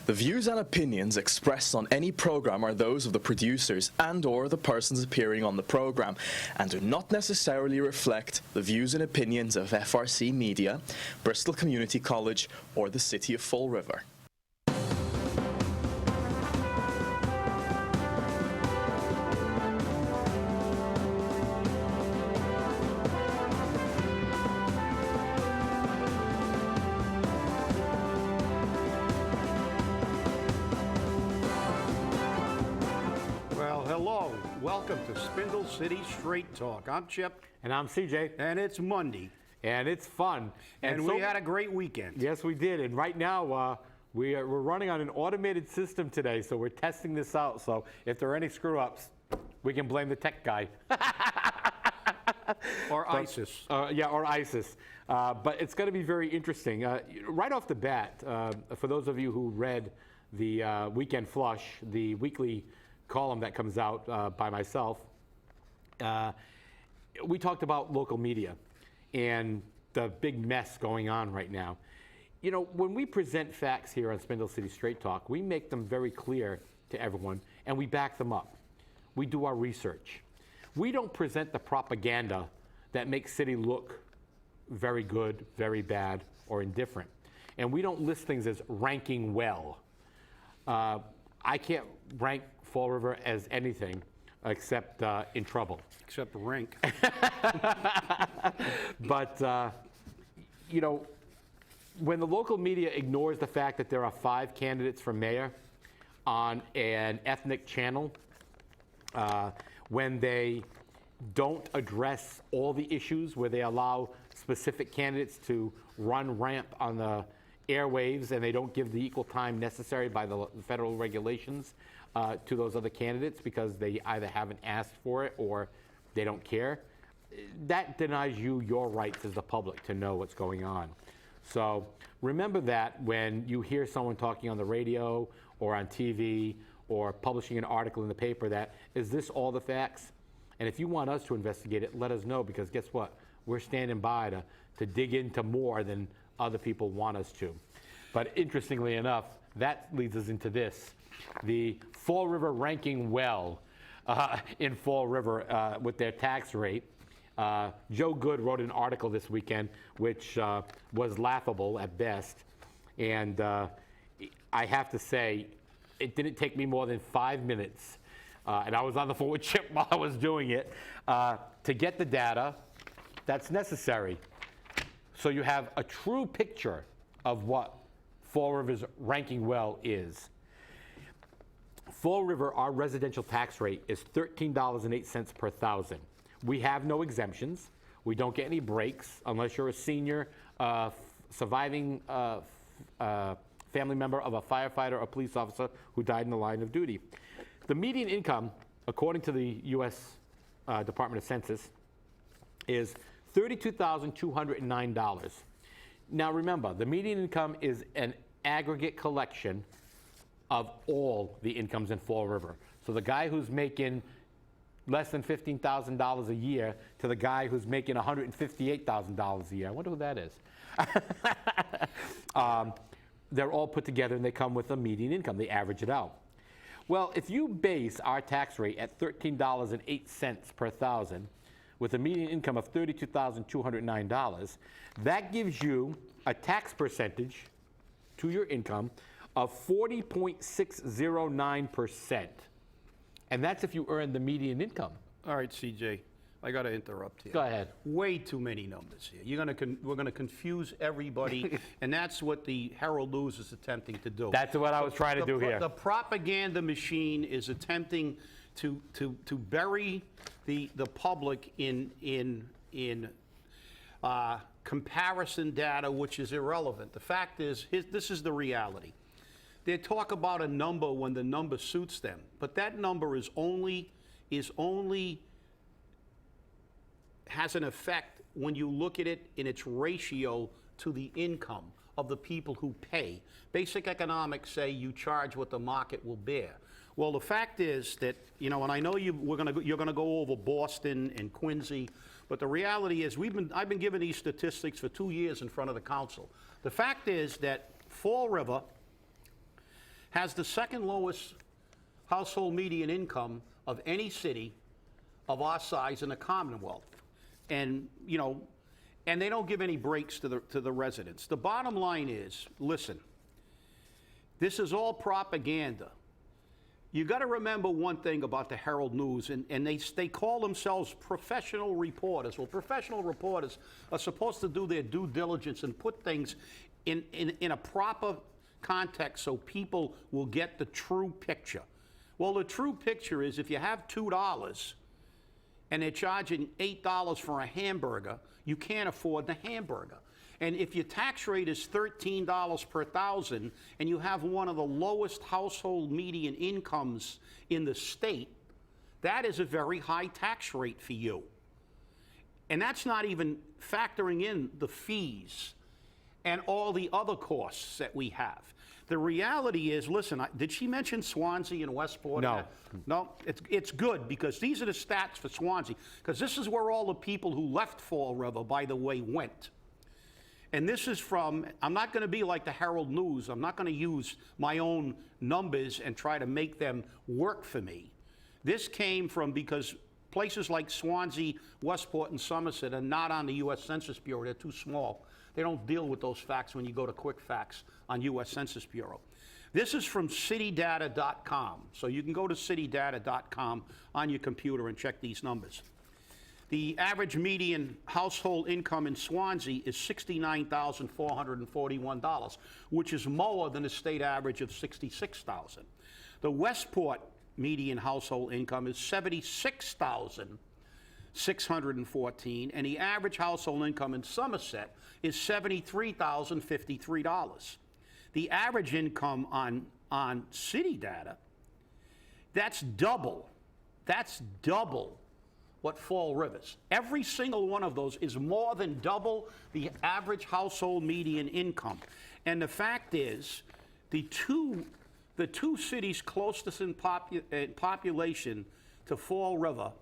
The views and opinions expressed on any program are those of the producers and/or the persons appearing on the program, and do not necessarily reflect the views and opinions of FRC Media, Bristol Community College, or the City of Fall River. Welcome to Spindle City Straight Talk. I'm Chip. And I'm CJ. And it's Monday. And it's fun. And we had a great weekend. Yes, we did. And right now, we're running on an automated system today, so we're testing this out. So if there are any screw-ups, we can blame the tech guy. Or ISIS. Or ISIS. But it's going to be very interesting. Right off the bat, for those of you who read the Weekend Flush, the weekly column that comes out by myself, we talked about local media and the big mess going on right now. You know, when we present facts here on Spindle City Straight Talk, we make them very clear to everyone and we back them up. We do our research. We don't present the propaganda that makes city look very good, very bad, or indifferent. And we don't list things as ranking well. I can't rank Fall River as anything except in trouble. Except rank. But, you know, when the local media ignores the fact that there are 5 candidates for mayor on an ethnic channel, when they don't address all the issues, where they allow specific candidates to run ramp on the airwaves and they don't give the equal time necessary by the federal regulations to those other candidates because they either haven't asked for it or they don't care, that denies you your rights as the public to know what's going on. So remember that when you hear someone talking on the radio or on TV or publishing an article in the paper that, is this all the facts? And if you want us to investigate it, let us know, because guess what? We're standing by to dig into more than other people want us to. But interestingly enough, that leads us into this. The Fall River ranking well in Fall River with their tax rate. Joe Good wrote an article this weekend which was laughable at best. And I have to say, it didn't take me more than 5 minutes, and I was on the phone with Chip while I was doing it, to get the data that's necessary. So you have a true picture of what Fall River's ranking well is. Fall River, our residential tax rate is $13.08 per thousand. We have no exemptions. We don't get any breaks unless you're a senior surviving family member of a firefighter or police officer who died in the line of duty. The median income, according to the U.S. Department of Census, is $32,209. Now remember, the median income is an aggregate collection of all the incomes in Fall River. So the guy who's making less than $15,000 a year to the guy who's making $158,000 a year. I wonder who that is. They're all put together and they come with a median income. They average it out. Well, if you base our tax rate at $13.08 per thousand with a median income of $32,209, that gives you a tax percentage to your income of 40.609%. And that's if you earn the median income. All right, CJ, I got to interrupt here. Go ahead. Way too many numbers here. We're going to confuse everybody, and that's what the Herald News is attempting to do. That's what I was trying to do here. The propaganda machine is attempting to bury the public in comparison data, which is irrelevant. The fact is, this is the reality. They talk about a number when the number suits them, but that number has an effect when you look at it in its ratio to the income of the people who pay. Basic economics say you charge what the market will bear. Well, the fact is that, you know, and I know you're going to go over Boston and Quincy, but the reality is I've been giving these statistics for 2 years in front of the council. The fact is that Fall River has the second lowest household median income of any city of our size in the Commonwealth. And, you know, and they don't give any breaks to the residents. The bottom line is, listen, this is all propaganda. You got to remember one thing about the Herald News, and they call themselves professional reporters. Well, professional reporters are supposed to do their due diligence and put things in a proper context so people will get the true picture. Well, the true picture is if you have $2 and they're charging $8 for a hamburger, you can't afford the hamburger. And if your tax rate is $13 per thousand and you have one of the lowest household median incomes in the state, that is a very high tax rate for you. And that's not even factoring in the fees and all the other costs that we have. The reality is, listen, did she mention Swansea and Westport? No. No, it's good because these are the stats for Swansea, because this is where all the people who left Fall River, by the way, went. And this is from, I'm not going to be like the Herald News. I'm not going to use my own numbers and try to make them work for me. This came from, because places like Swansea, Westport, and Somerset are not on the U.S. Census Bureau. They're too small. They don't deal with those facts when you go to Quick Facts on U.S. Census Bureau. This is from citydata.com. So you can go to citydata.com on your computer and check these numbers. The average median household income in Swansea is $69,441, which is more than the state average of $66,000. The Westport median household income is $76,614, and the average household income in Somerset is $73,053. The average income on city data, that's double what Fall River's. Every single one of those is more than double the average household median income. And the fact is, the two cities closest in population to Fall River,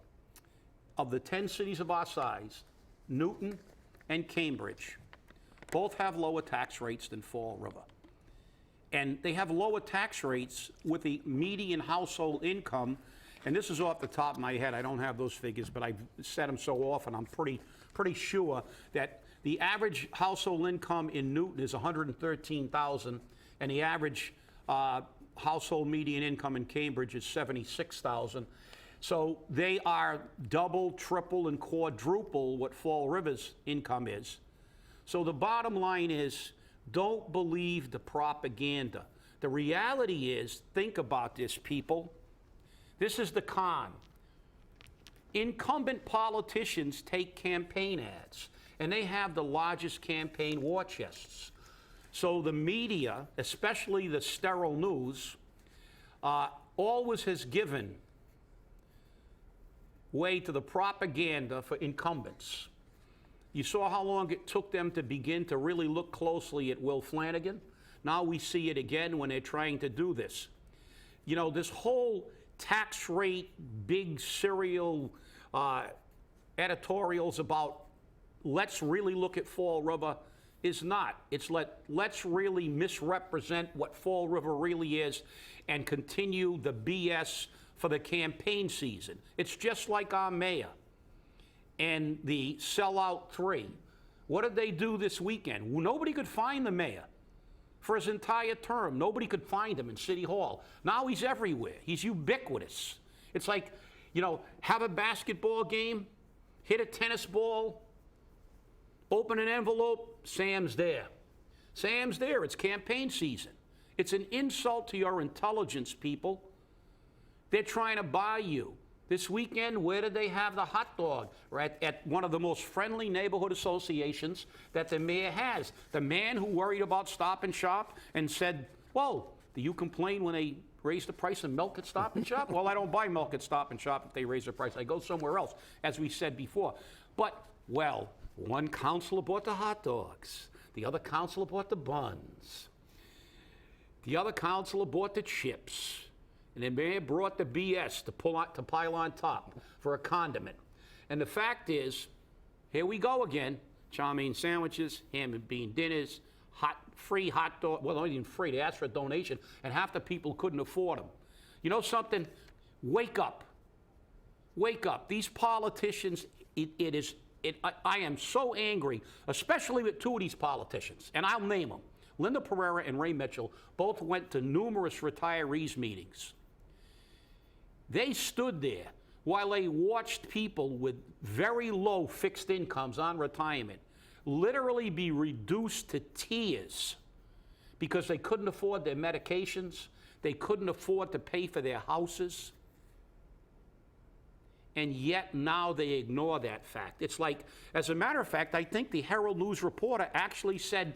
of the 10 cities of our size, Newton and Cambridge, both have lower tax rates than Fall River. And they have lower tax rates with the median household income. And this is off the top of my head. I don't have those figures, but I've said them so often, I'm pretty sure that the average household income in Newton is $113,000, and the average household median income in Cambridge is $76,000. So they are double, triple, and quadruple what Fall River's income is. So the bottom line is, don't believe the propaganda. The reality is, think about this, people. This is the con. Incumbent politicians take campaign ads, and they have the largest campaign war chests. So the media, especially the sterile news, always has given way to the propaganda for incumbents. You saw how long it took them to begin to really look closely at Will Flanagan. Now we see it again when they're trying to do this. You know, this whole tax rate, big serial editorials about let's really look at Fall River is not. It's let's really misrepresent what Fall River really is and continue the BS for the campaign season. It's just like our mayor and the sellout three. What did they do this weekend? Nobody could find the mayor for his entire term. Nobody could find him in City Hall. Now he's everywhere. He's ubiquitous. It's like, you know, have a basketball game, hit a tennis ball, open an envelope, Sam's there. Sam's there. It's campaign season. It's an insult to your intelligence, people. They're trying to buy you. This weekend, where did they have the hot dog? Right at one of the most friendly neighborhood associations that the mayor has. The man who worried about Stop and Shop and said, whoa, do you complain when they raise the price of milk at Stop and Shop? Well, I don't buy milk at Stop and Shop if they raise the price. I go somewhere else, as we said before. But, well, one councilor bought the hot dogs. The other councilor bought the buns. The other councilor bought the chips. And the mayor brought the BS to pile on top for a condiment. And the fact is, here we go again. Chow mein sandwiches, ham and bean dinners, hot free hot dog, well, not even free, they asked for a donation, and half the people couldn't afford them. You know something? Wake up. Wake up. These politicians, I am so angry, especially with two of these politicians, and I'll name them. Linda Pereira and Ray Mitchell both went to numerous retirees meetings. They stood there while they watched people with very low fixed incomes on retirement literally be reduced to tears because they couldn't afford their medications, they couldn't afford to pay for their houses, and yet now they ignore that fact. It's like, as a matter of fact, I think the Herald News reporter actually said,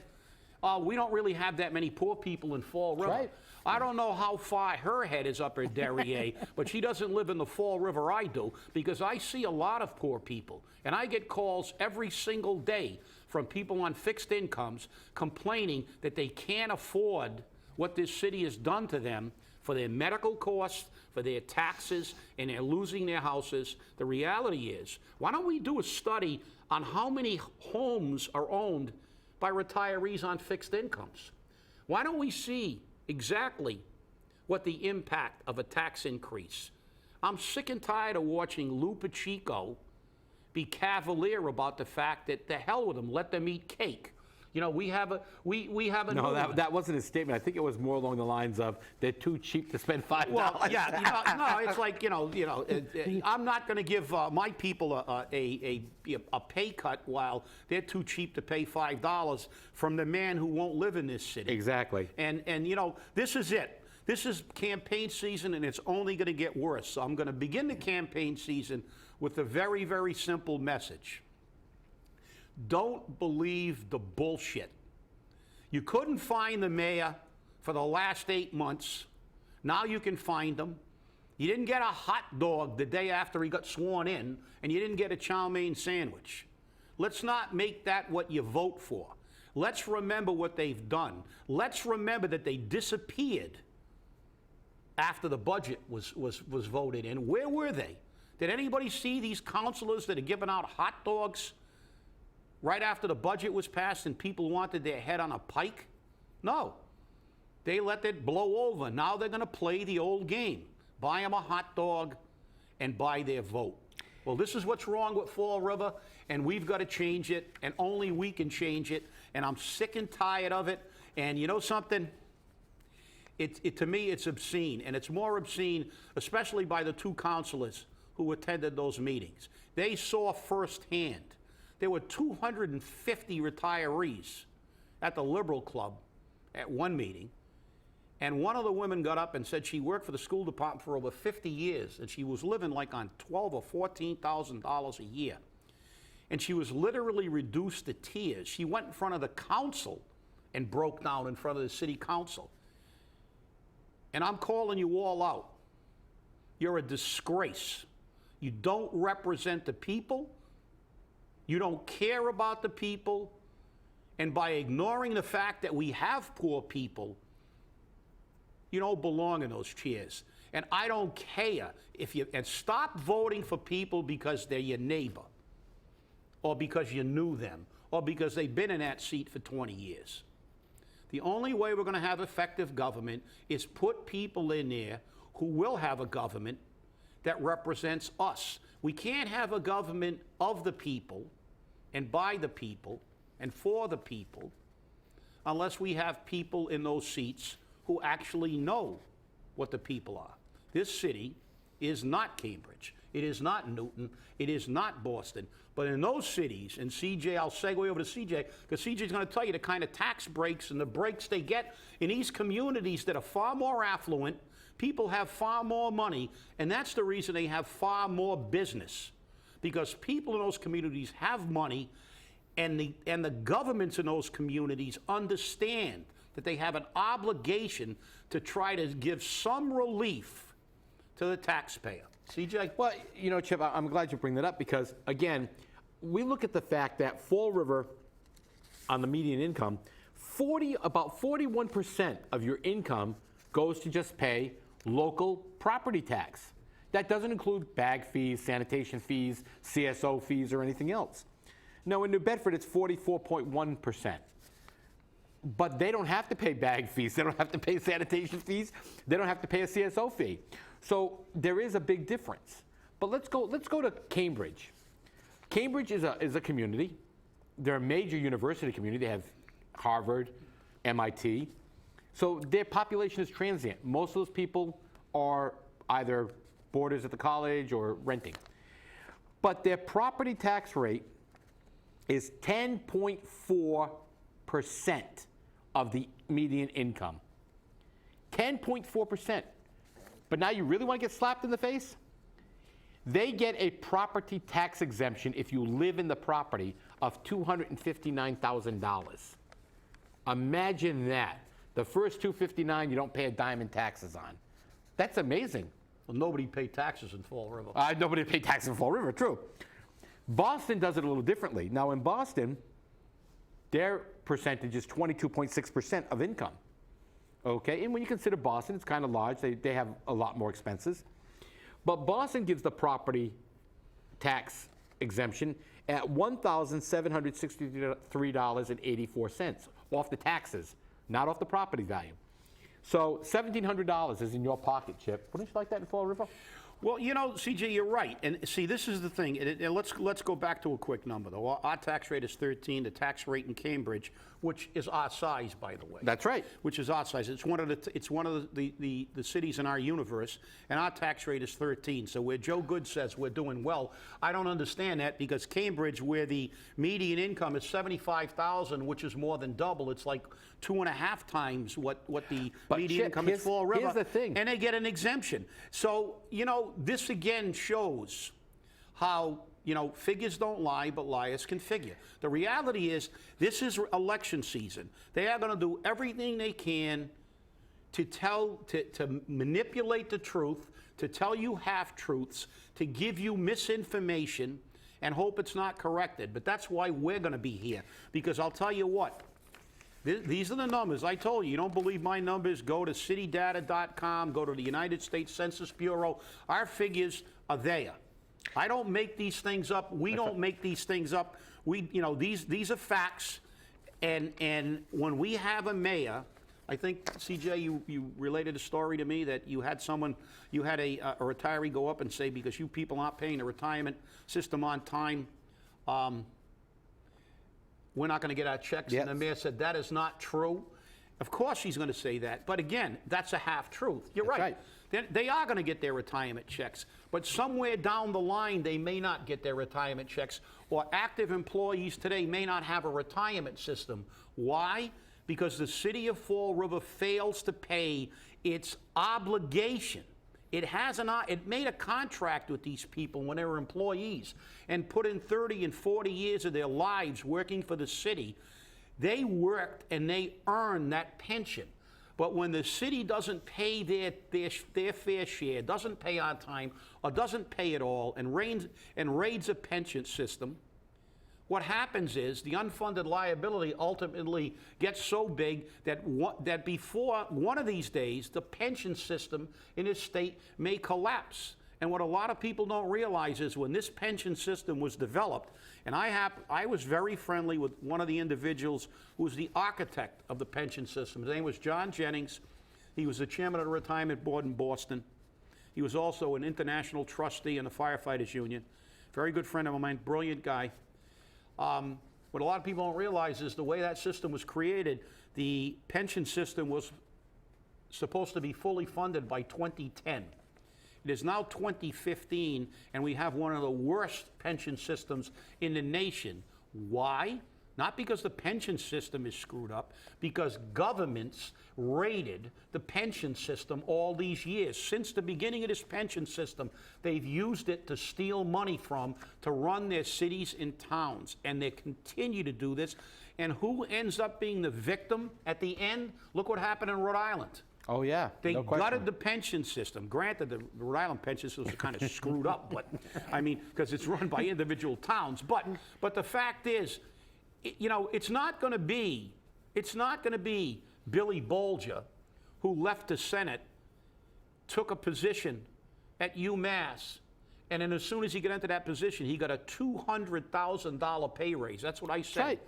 we don't really have that many poor people in Fall River. Right. I don't know how far her head is up her derriere, but she doesn't live in the Fall River I do, because I see a lot of poor people. And I get calls every single day from people on fixed incomes complaining that they can't afford what this city has done to them for their medical costs, for their taxes, and they're losing their houses. The reality is, why don't we do a study on how many homes are owned by retirees on fixed incomes? Why don't we see exactly what the impact of a tax increase? I'm sick and tired of watching Lou Pacheco be cavalier about the fact that the hell with them, let them eat cake. You know, we have a No, that wasn't his statement. I think it was more along the lines of they're too cheap to spend $5. Well, yeah, no, it's like, I'm not going to give my people a pay cut while they're too cheap to pay $5 from the man who won't live in this city. Exactly. And this is it. This is campaign season, and it's only going to get worse. So I'm going to begin the campaign season with a very, very simple message. Don't believe the bullshit. You couldn't find the mayor for the last 8 months. Now you can find him. You didn't get a hot dog the day after he got sworn in, and you didn't get a chow mein sandwich. Let's not make that what you vote for. Let's remember what they've done. Let's remember that they disappeared after the budget was voted in. Where were they? Did anybody see these councilors that are giving out hot dogs right after the budget was passed and people wanted their head on a pike? No. They let it blow over. Now they're going to play the old game. Buy them a hot dog and buy their vote. Well, this is what's wrong with Fall River, and we've got to change it, and only we can change it, and I'm sick and tired of it. And you know something? To me, it's obscene, and it's more obscene, especially by the two councilors who attended those meetings. They saw firsthand. There were 250 retirees at the Liberal Club at one meeting, and one of the women got up and said she worked for the school department for over 50 years, and she was living like on $12,000 or $14,000 a year. And she was literally reduced to tears. She went in front of the council and broke down in front of the city council. And I'm calling you all out. You're a disgrace. You don't represent the people. You don't care about the people. And by ignoring the fact that we have poor people, you don't belong in those chairs. And I don't care and stop voting for people because they're your neighbor, or because you knew them, or because they've been in that seat for 20 years. The only way we're going to have effective government is put people in there who will have a government that represents us. We can't have a government of the people and by the people and for the people unless we have people in those seats who actually know what the people are. This city is not Cambridge. It is not Newton. It is not Boston. But in those cities, and CJ, I'll segue over to CJ, because CJ's going to tell you the kind of tax breaks and the breaks they get in these communities that are far more affluent. People have far more money, and that's the reason they have far more business, because people in those communities have money, and the governments in those communities understand that they have an obligation to try to give some relief to the taxpayer. CJ? Well, you know, Chip, I'm glad you bring that up because, again, we look at the fact that Fall River, on the median income, about 41% of your income goes to just pay local property tax. That doesn't include bag fees, sanitation fees, CSO fees, or anything else. Now, in New Bedford, it's 44.1%. but they don't have to pay bag fees. They don't have to pay sanitation fees. They don't have to pay a CSO fee. So there is a big difference. But let's go to Cambridge. Cambridge is a community. They're a major university community. They have Harvard, MIT. So their population is transient. Most of those people are either boarders at the college or renting. But their property tax rate is 10.4% of the median income. 10.4%. But now you really want to get slapped in the face? They get a property tax exemption if you live in the property of $259,000. Imagine that. The first $259,000 you don't pay a dime in taxes on. That's amazing. Well, nobody paid taxes in Fall River. Nobody paid taxes in Fall River, true. Boston does it a little differently. Now in Boston, their percentage is 22.6% of income. Okay, and when you consider Boston, it's kind of large. They have a lot more expenses. But Boston gives the property tax exemption at $1,763.84 off the taxes, not off the property value. So $1,700 is in your pocket, Chip. Wouldn't you like that in Fall River? Well, you know, CJ, you're right. And see, this is the thing. And let's go back to a quick number, though. Our tax rate is 13. The tax rate in Cambridge, which is our size, by the way. That's right. Which is our size. It's one of the cities in our universe, and our tax rate is 13. So where Joe Good says we're doing well, I don't understand that, because Cambridge, where the median income is $75,000, which is more than double, it's like 2.5 times what the median income is Fall River. Here's the thing. And they get an exemption. So, you know, this again shows how, you know, figures don't lie, but liars can figure. The reality is, this is election season. They are going to do everything they can to manipulate the truth, to tell you half-truths, to give you misinformation, and hope it's not corrected. But that's why we're going to be here. Because I'll tell you what, these are the numbers. I told you, you don't believe my numbers, go to citydata.com, go to the United States Census Bureau. Our figures are there. I don't make these things up. We don't make these things up. You know, these are facts. And when we have a mayor, I think, CJ, you related a story to me that you had a retiree go up and say, because you people aren't paying the retirement system on time, we're not going to get our checks. Yes. And the mayor said, that is not true. Of course she's going to say that. But again, that's a half-truth. You're right. They are going to get their retirement checks. But somewhere down the line, they may not get their retirement checks. Or active employees today may not have a retirement system. Why? Because the city of Fall River fails to pay its obligation. It made a contract with these people when they were employees and put in 30 and 40 years of their lives working for the city. They worked and they earned that pension. But when the city doesn't pay their fair share, doesn't pay on time, or doesn't pay at all, and raids a pension system, what happens is the unfunded liability ultimately gets so big that before one of these days, the pension system in this state may collapse. And what a lot of people don't realize is when this pension system was developed, and I was very friendly with one of the individuals who was the architect of the pension system. His name was John Jennings. He was the chairman of the retirement board in Boston. He was also an international trustee in the Firefighters Union. Very good friend of mine, brilliant guy. What a lot of people don't realize is the way that system was created, the pension system was supposed to be fully funded by 2010. It is now 2015, and we have one of the worst pension systems in the nation. Why? Not because the pension system is screwed up, because governments raided the pension system all these years. Since the beginning of this pension system, they've used it to steal money to run their cities and towns, and they continue to do this. And who ends up being the victim at the end? Look what happened in Rhode Island. Oh, yeah. They gutted the pension system. Granted, the Rhode Island pension system was kind of screwed up, but I mean, because it's run by individual towns. But the fact is, you know, it's not going to be Billy Bolger, who left the Senate, took a position at UMass, and then as soon as he got into that position, he got a $200,000 pay raise. That's what I said. Right.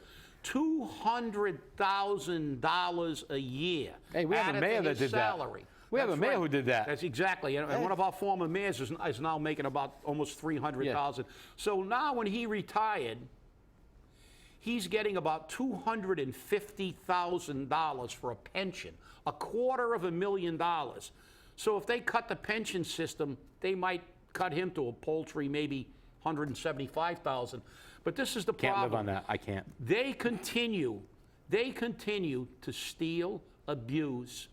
$200,000 a year. Hey, we have a added mayor to that his did that. salary. We have a That's mayor right. who did that. That's exactly. And one of our former mayors is now making about almost $300,000. So now when he retired, he's getting about $250,000 for a pension, $250,000. So if they cut the pension system, they might cut him to a paltry maybe $175,000. But this is the problem. Can't live on that. I can't. They continue to steal, abuse,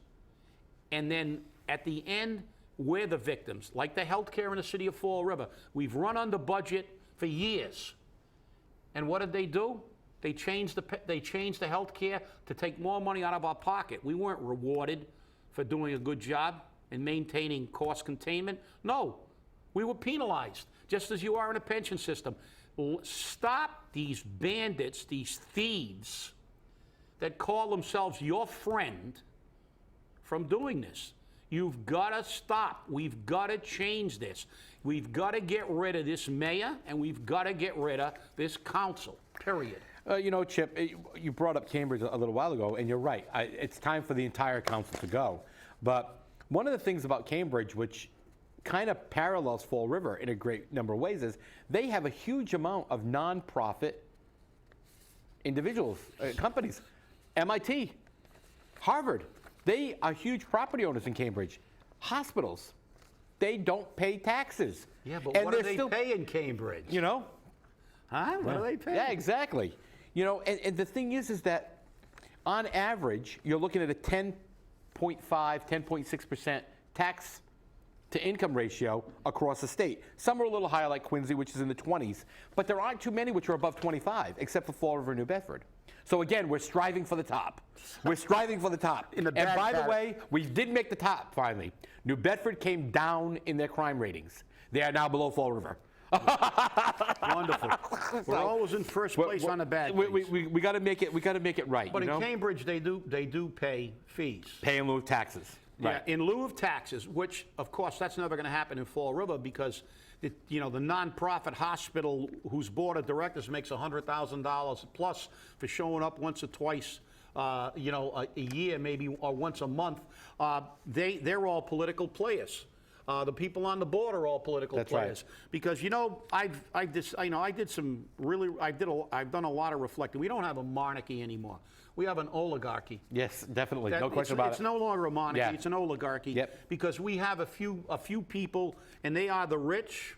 and then at the end, we're the victims. Like the healthcare in the city of Fall River. We've run under budget for years. And what did they do? They changed the healthcare to take more money out of our pocket. We weren't rewarded for doing a good job and maintaining cost containment. No, we were penalized, just as you are in a pension system. Stop these bandits, these thieves that call themselves your friend from doing this. You've got to stop. We've got to change this. We've got to get rid of this mayor, and we've got to get rid of this council, period. You know, Chip, you brought up Cambridge a little while ago, and you're right. It's time for the entire council to go. But one of the things about Cambridge, which kind of parallels Fall River in a great number of ways, is they have a huge amount of nonprofit individuals, companies. MIT, Harvard, they are huge property owners in Cambridge. Hospitals, they don't pay taxes. Yeah, but what do they pay in Cambridge? You know? Huh? What do they pay? Yeah, exactly. You know, and the thing is that on average, you're looking at a 10.5, 10.6% tax to income ratio across the state. Some are a little higher, like Quincy, which is in the 20s, but there aren't too many which are above 25, except for Fall River and New Bedford. So again, we're striving for the top. We're striving for the top. And by the way, we did make the top finally. New Bedford came down in their crime ratings. They are now below Fall River. Wonderful. We're always in first place on the bad things. We got to make it. We got to make it right. But in Cambridge, they do pay fees. Pay in lieu of taxes. Right. Yeah, in lieu of taxes, which of course that's never going to happen in Fall River because the nonprofit hospital whose board of directors makes $100,000 plus for showing up once or twice, a year maybe or once a month. They're all political players. The people on the board are all political players. Right. Because I've done a lot of reflecting. We don't have a monarchy anymore. We have an oligarchy. Yes, definitely. No question about it. It's no longer a monarchy. Yeah. It's an oligarchy. Yep. Because we have a few people, and they are the rich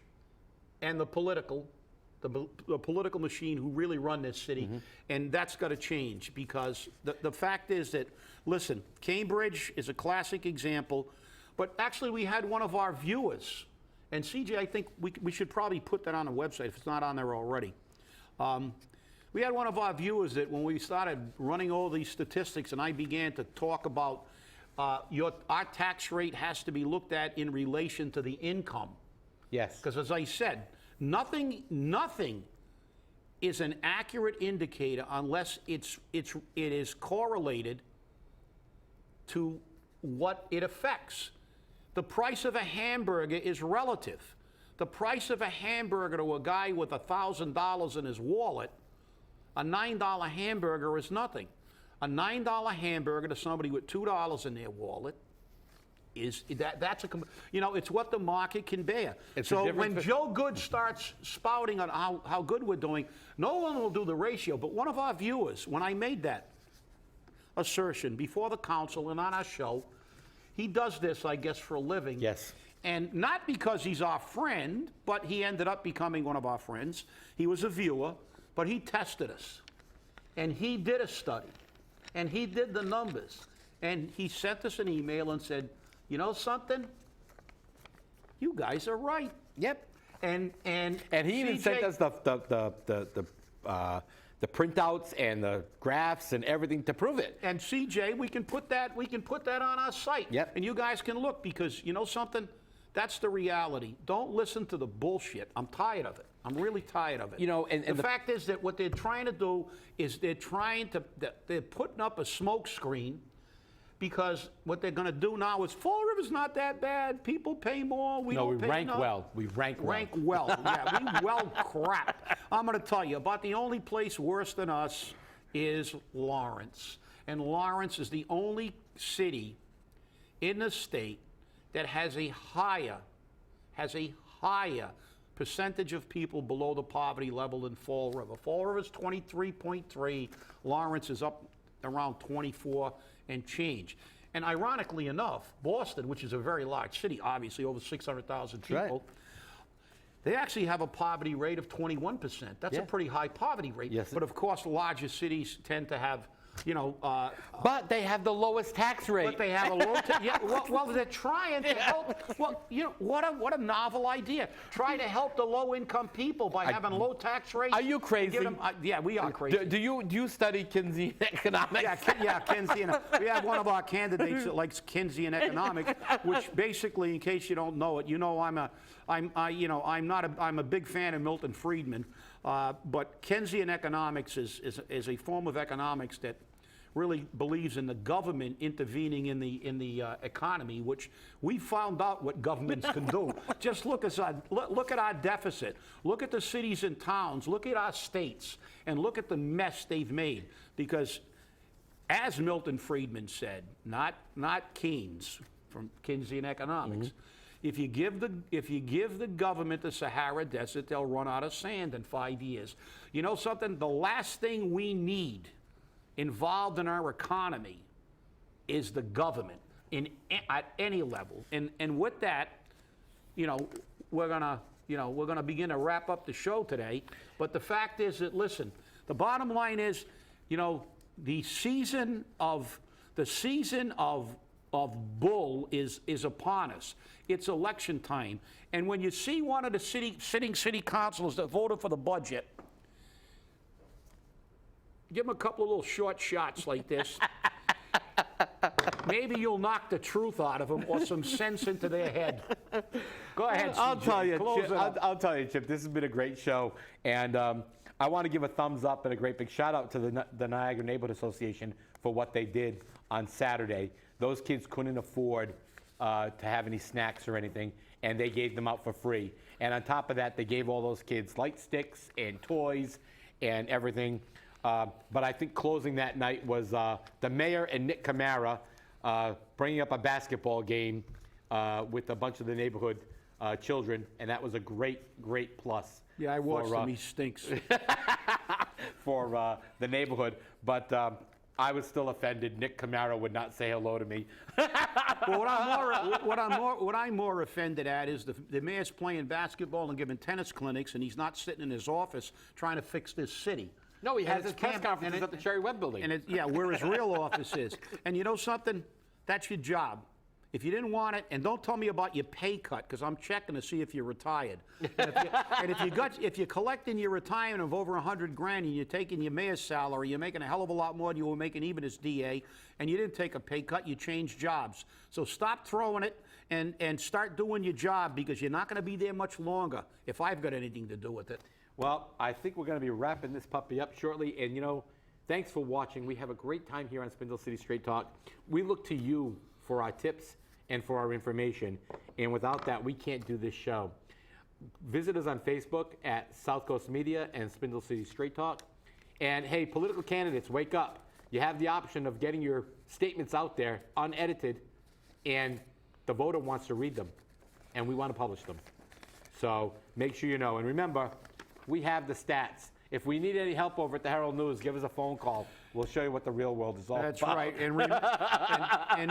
and the political machine who really run this city. Mm-hmm. And that's got to change because the fact is that, listen, Cambridge is a classic example. But actually, we had one of our viewers, and CJ, I think we should probably put that on the website if it's not on there already. We had one of our viewers that when we started running all these statistics and I began to talk about our tax rate has to be looked at in relation to the income. Yes. Because as I said, nothing is an accurate indicator unless it is correlated to what it affects. The price of a hamburger is relative. The price of a hamburger to a guy with $1,000 in his wallet, a $9 hamburger is nothing. A $9 hamburger to somebody with $2 in their wallet it's what the market can bear. So when Joe Good starts spouting on how good we're doing, no one will do the ratio. But one of our viewers, when I made that assertion before the council and on our show, he does this, I guess, for a living. Yes. And not because he's our friend, but he ended up becoming one of our friends. He was a viewer, but he tested us. And he did a study. And he did the numbers. And he sent us an email and said, you know something? You guys are right. Yep. And he even sent us the printouts and the graphs and everything to prove it. And CJ, we can put that on our site. Yep. And you guys can look because you know something? That's the reality. Don't listen to the bullshit. I'm tired of it. I'm really tired of it. And the fact is that what they're trying to do is they're putting up a smoke screen because what they're going to do now is Fall River's not that bad. People pay more. We rank well. We rank well. Rank well. Yeah, we well crap. I'm going to tell you about the only place worse than us is Lawrence. And Lawrence is the only city in the state that has a higher percentage of people below the poverty level than Fall River. Fall River is 23.3. Lawrence is up around 24 and change. And ironically enough, Boston, which is a very large city, obviously over 600,000 people, right. They actually have a poverty rate of 21%. That's a pretty high poverty rate. Yes. But of course, larger cities tend to have, But they have the lowest tax rate. but they have a low well, they're trying to help. Well, what a novel idea. Try to help the low-income people by having low tax rates. Are you crazy? Yeah, we are crazy. Do you study Keynesian economics? Yeah, Keynesian. We have one of our candidates that likes Keynesian economics, which basically, in case you don't know it, I'm a big fan of Milton Friedman, but Keynesian economics is a form of economics that really believes in the government intervening in the economy, which we found out what governments can do. Just look at our deficit. Look at the cities and towns. Look at our states, and look at the mess they've made. Because, as Milton Friedman said, not Keynes from Keynesian economics. If you give the government the Sahara Desert, they'll run out of sand in 5 years. You know something? The last thing we need involved in our economy is the government at any level. And with that, we're gonna begin to wrap up the show today. But the fact is that, listen, the bottom line is, the season of bull is upon us. It's election time. And when you see one of the sitting city councilors that voted for the budget, give them a couple of little short shots like this. Maybe you'll knock the truth out of them or some sense into their head. Go ahead, I'll CJ. tell you, Close Chip, it up. I'll tell you, Chip, this has been a great show. And I want to give a thumbs up and a great big shout out to the Niagara Neighborhood Association for what they did on Saturday. Those kids couldn't afford to have any snacks or anything, and they gave them out for free. And on top of that, they gave all those kids light sticks and toys and everything. But I think closing that night was the mayor and Nick Camara bringing up a basketball game with a bunch of the neighborhood children, and that was a great plus. Yeah, I watched him. He stinks. For the neighborhood. But I was still offended. Nick Camara would not say hello to me. Well, what I'm more offended at is the mayor's playing basketball and giving tennis clinics, and he's not sitting in his office trying to fix this city. No, he And has his it's press camp- conferences and at the Cherry Webb building. And where his real office is. And you know something? That's your job. If you didn't want it, and don't tell me about your pay cut, because I'm checking to see if you're retired. And if you're collecting your retirement of over $100,000 and you're taking your mayor's salary, you're making a hell of a lot more than you were making even as DA, and you didn't take a pay cut, you changed jobs. So stop throwing it and start doing your job, because you're not going to be there much longer if I've got anything to do with it. Well, I think we're going to be wrapping this puppy up shortly. And, thanks for watching. We have a great time here on Spindle City Straight Talk. We look to you for our tips and for our information. And without that, we can't do this show. Visit us on Facebook at South Coast Media and Spindle City Straight Talk. And, hey, political candidates, wake up. You have the option of getting your statements out there unedited, and the voter wants to read them, and we want to publish them. So make sure you know. And remember, we have the stats. If we need any help over at the Herald News, give us a phone call. We'll show you what the real world is all about. That's right.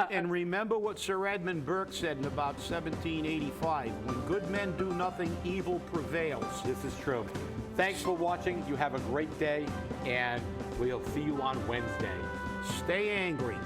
And remember what Sir Edmund Burke said in about 1785. When good men do nothing, evil prevails. This is true. Thanks for watching. You have a great day, and we'll see you on Wednesday. Stay angry.